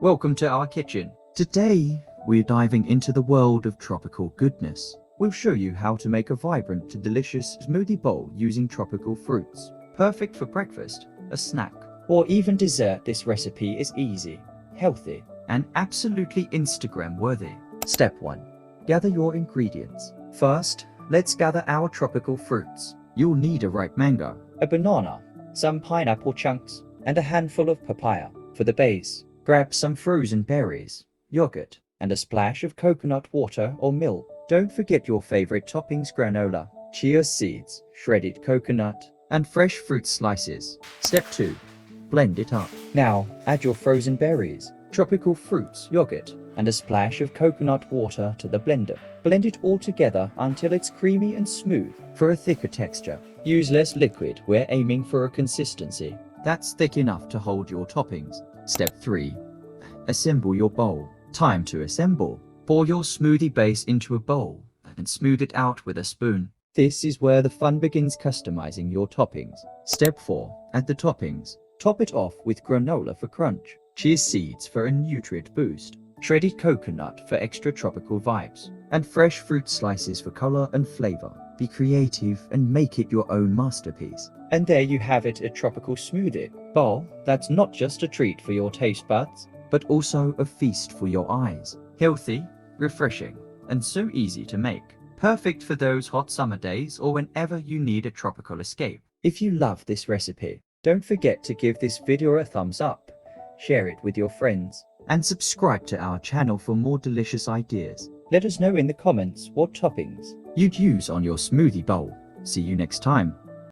Welcome to our kitchen. Today, we're diving into the world of tropical goodness. We'll show you how to make a vibrant and delicious smoothie bowl using tropical fruits. Perfect for breakfast, a snack, or even dessert. This recipe is easy, healthy, and absolutely Instagram worthy. Step 1. Gather your ingredients. First, let's gather our tropical fruits. You'll need a ripe mango, a banana, some pineapple chunks, and a handful of papaya. For the base, grab some frozen berries, yogurt, and a splash of coconut water or milk. Don't forget your favorite toppings: granola, chia seeds, shredded coconut, and fresh fruit slices. Step 2. Blend it up. Now, add your frozen berries, tropical fruits, yogurt, and a splash of coconut water to the blender. Blend it all together until it's creamy and smooth. For a thicker texture, use less liquid. We're aiming for a consistency that's thick enough to hold your toppings. Step 3. Assemble your bowl. Time to assemble. Pour your smoothie base into a bowl and smooth it out with a spoon. This is where the fun begins: customizing your toppings. Step 4. Add the toppings. Top it off with granola for crunch, chia seeds for a nutrient boost, shredded coconut for extra tropical vibes, and fresh fruit slices for color and flavor. Be creative and make it your own masterpiece. And there you have it, a tropical smoothie bowl that's not just a treat for your taste buds, but also a feast for your eyes. Healthy, refreshing, and so easy to make. Perfect for those hot summer days or whenever you need a tropical escape. If you love this recipe, don't forget to give this video a thumbs up, share it with your friends, and subscribe to our channel for more delicious ideas. Let us know in the comments what toppings you'd use on your smoothie bowl. See you next time.